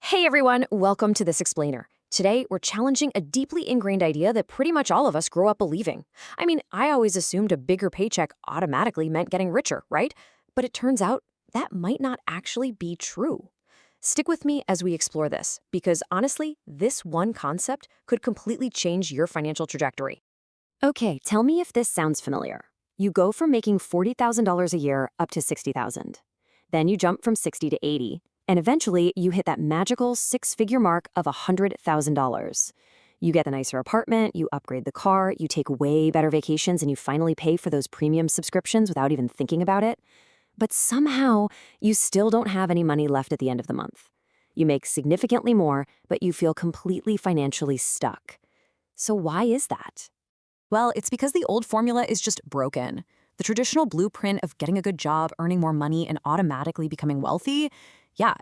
Hey everyone, welcome to This Explainer. Today, we're challenging a deeply ingrained idea that pretty much all of us grow up believing. I always assumed a bigger paycheck automatically meant getting richer, right? But it turns out that might not actually be true. Stick with me as we explore this, because honestly, this one concept could completely change your financial trajectory. Okay, tell me if this sounds familiar. You go from making $40,000 a year up to $60,000. Then you jump from 60 to 80, and eventually you hit that magical six-figure mark of $100,000. You get the nicer apartment, you upgrade the car, you take way better vacations, and you finally pay for those premium subscriptions without even thinking about it. But somehow, you still don't have any money left at the end of the month. You make significantly more, but you feel completely financially stuck. So why is that? Well, it's because the old formula is just broken. The traditional blueprint of getting a good job, earning more money, and automatically becoming wealthy,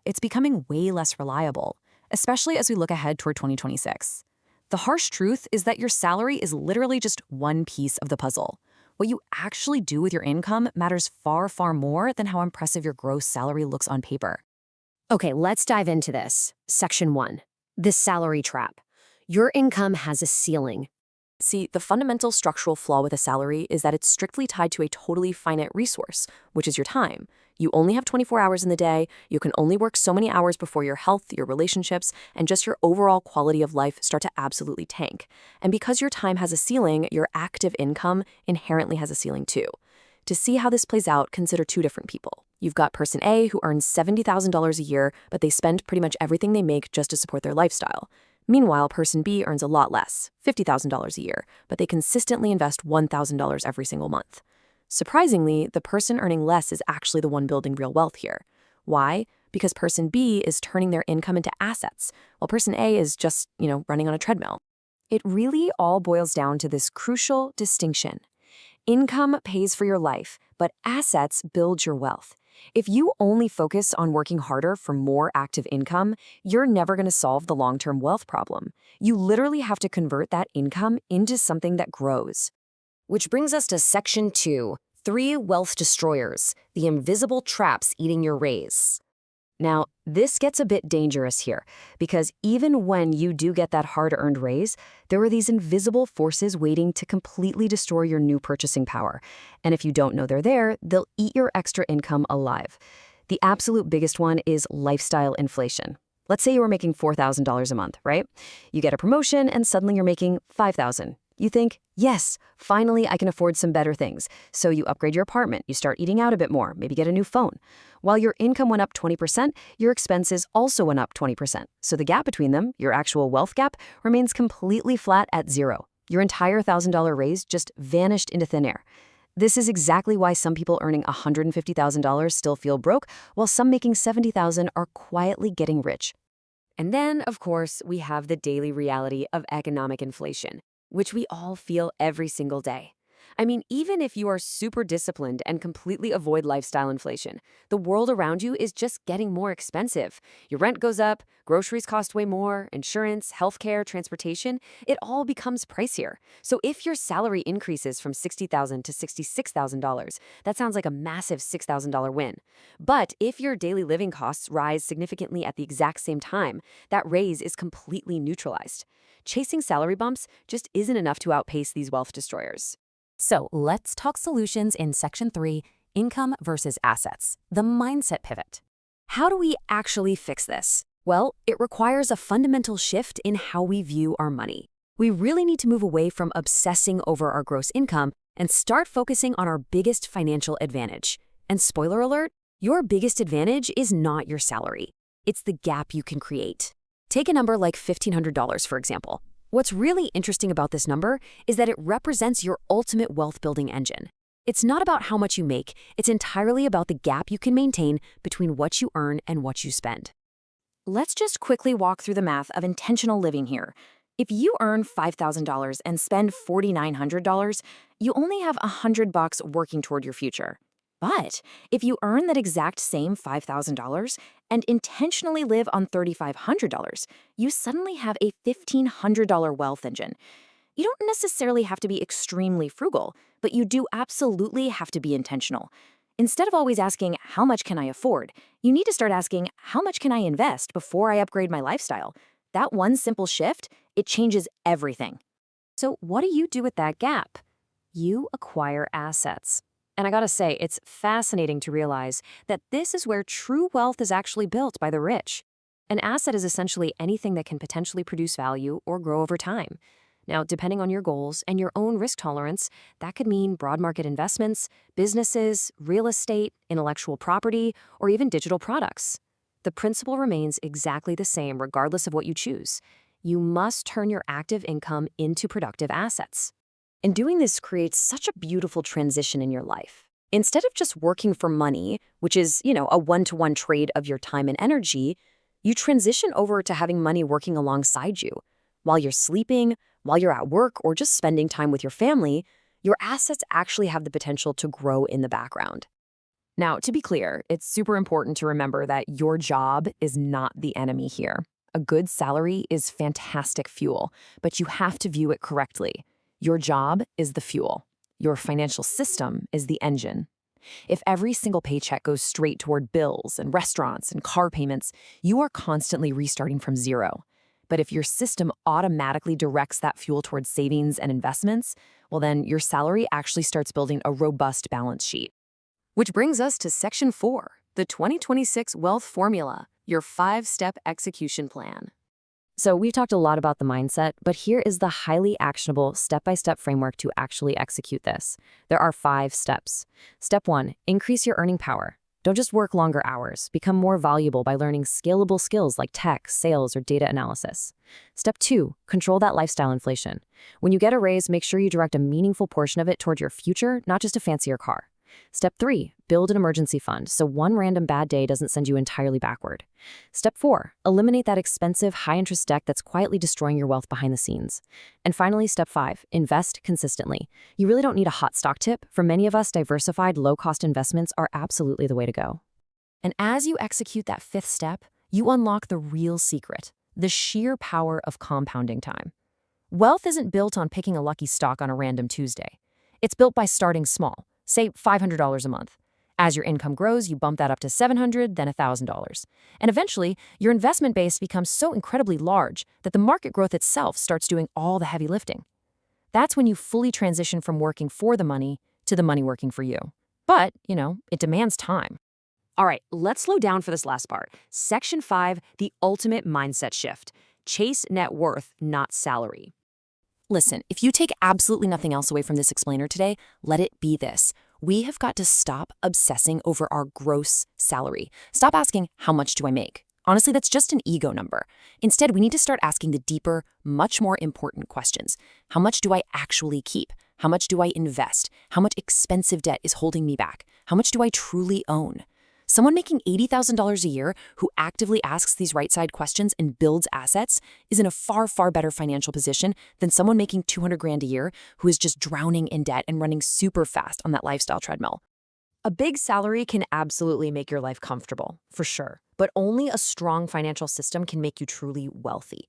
it's becoming way less reliable, especially as we look ahead toward 2026. The harsh truth is that your salary is literally just one piece of the puzzle. What you actually do with your income matters far, far more than how impressive your gross salary looks on paper. Okay, let's dive into this. Section 1. The salary trap. Your income has a ceiling. See, the fundamental structural flaw with a salary is that it's strictly tied to a totally finite resource, which is your time. You only have 24 hours in the day, you can only work so many hours before your health, your relationships, and just your overall quality of life start to absolutely tank. And because your time has a ceiling, your active income inherently has a ceiling too. To see how this plays out, consider two different people. You've got person A who earns $70,000 a year, but they spend pretty much everything they make just to support their lifestyle. Meanwhile, person B earns a lot less, $50,000 a year, but they consistently invest $1,000 every single month. Surprisingly, the person earning less is actually the one building real wealth here. Why? Because person B is turning their income into assets, while person A is just, running on a treadmill. It really all boils down to this crucial distinction. Income pays for your life, but assets build your wealth. If you only focus on working harder for more active income, you're never going to solve the long-term wealth problem. You literally have to convert that income into something that grows. Which brings us to Section 2, 3 wealth destroyers, the invisible traps eating your raise. Now, this gets a bit dangerous here, because even when you do get that hard-earned raise, there are these invisible forces waiting to completely destroy your new purchasing power. And if you don't know they're there, they'll eat your extra income alive. The absolute biggest one is lifestyle inflation. Let's say you were making $4,000 a month, right? You get a promotion and suddenly you're making $5,000. You think, yes, finally I can afford some better things. So you upgrade your apartment, you start eating out a bit more, maybe get a new phone. While your income went up 20%, your expenses also went up 20%. So the gap between them, your actual wealth gap, remains completely flat at zero. Your entire $1,000 raise just vanished into thin air. This is exactly why some people earning $150,000 still feel broke, while some making $70,000 are quietly getting rich. And then, of course, we have the daily reality of economic inflation, which we all feel every single day. Even if you are super disciplined and completely avoid lifestyle inflation, the world around you is just getting more expensive. Your rent goes up, groceries cost way more, insurance, healthcare, transportation, it all becomes pricier. So if your salary increases from $60,000 to $66,000, that sounds like a massive $6,000 win. But if your daily living costs rise significantly at the exact same time, that raise is completely neutralized. Chasing salary bumps just isn't enough to outpace these wealth destroyers. So let's talk solutions in Section 3, Income versus Assets, the mindset pivot. How do we actually fix this? Well, it requires a fundamental shift in how we view our money. We really need to move away from obsessing over our gross income and start focusing on our biggest financial advantage. And spoiler alert, your biggest advantage is not your salary. It's the gap you can create. Take a number like $1,500, for example. What's really interesting about this number is that it represents your ultimate wealth-building engine. It's not about how much you make, it's entirely about the gap you can maintain between what you earn and what you spend. Let's just quickly walk through the math of intentional living here. If you earn $5,000 and spend $4,900, you only have $100 working toward your future. But if you earn that exact same $5,000 and intentionally live on $3,500, you suddenly have a $1,500 wealth engine. You don't necessarily have to be extremely frugal, but you do absolutely have to be intentional. Instead of always asking, how much can I afford? You need to start asking, how much can I invest before I upgrade my lifestyle? That one simple shift, it changes everything. So what do you do with that gap? You acquire assets. And I gotta say, it's fascinating to realize that this is where true wealth is actually built by the rich. An asset is essentially anything that can potentially produce value or grow over time. Now, depending on your goals and your own risk tolerance, that could mean broad market investments, businesses, real estate, intellectual property, or even digital products. The principle remains exactly the same regardless of what you choose. You must turn your active income into productive assets. And doing this creates such a beautiful transition in your life. Instead of just working for money, which is, a one-to-one trade of your time and energy, you transition over to having money working alongside you. While you're sleeping, while you're at work, or just spending time with your family, your assets actually have the potential to grow in the background. Now, to be clear, it's super important to remember that your job is not the enemy here. A good salary is fantastic fuel, but you have to view it correctly. Your job is the fuel. Your financial system is the engine. If every single paycheck goes straight toward bills and restaurants and car payments, you are constantly restarting from zero. But if your system automatically directs that fuel towards savings and investments, well then your salary actually starts building a robust balance sheet. Which brings us to Section 4, the 2026 Wealth Formula, your 5-step execution plan. So we've talked a lot about the mindset, but here is the highly actionable step-by-step framework to actually execute this. There are 5 steps. Step 1, increase your earning power. Don't just work longer hours. Become more valuable by learning scalable skills like tech, sales, or data analysis. Step 2, control that lifestyle inflation. When you get a raise, make sure you direct a meaningful portion of it toward your future, not just a fancier car. Step 3, build an emergency fund so one random bad day doesn't send you entirely backward. Step 4, eliminate that expensive, high-interest debt that's quietly destroying your wealth behind the scenes. And finally, Step 5, invest consistently. You really don't need a hot stock tip. For many of us, diversified, low-cost investments are absolutely the way to go. And as you execute that 5th step, you unlock the real secret, the sheer power of compounding time. Wealth isn't built on picking a lucky stock on a random Tuesday. It's built by starting small. Say $500 a month. As your income grows, you bump that up to $700, then $1,000. And eventually, your investment base becomes so incredibly large that the market growth itself starts doing all the heavy lifting. That's when you fully transition from working for the money to the money working for you. But, it demands time. All right, let's slow down for this last part. Section 5, the ultimate mindset shift. Chase net worth, not salary. Listen, if you take absolutely nothing else away from this explainer today, let it be this. We have got to stop obsessing over our gross salary. Stop asking, how much do I make? Honestly, that's just an ego number. Instead, we need to start asking the deeper, much more important questions. How much do I actually keep? How much do I invest? How much expensive debt is holding me back? How much do I truly own? Someone making $80,000 a year who actively asks these right-side questions and builds assets is in a far, far better financial position than someone making $200,000 a year who is just drowning in debt and running super fast on that lifestyle treadmill. A big salary can absolutely make your life comfortable, for sure, but only a strong financial system can make you truly wealthy.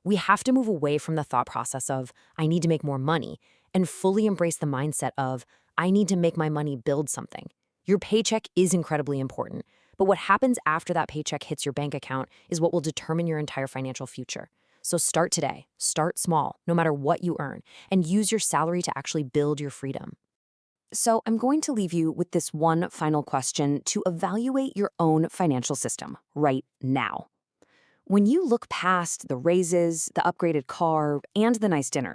We have to move away from the thought process of, I need to make more money, and fully embrace the mindset of, I need to make my money build something. Your paycheck is incredibly important, but what happens after that paycheck hits your bank account is what will determine your entire financial future. So start today, start small, no matter what you earn, and use your salary to actually build your freedom. So I'm going to leave you with this one final question to evaluate your own financial system right now. When you look past the raises, the upgraded car, and the nice dinner,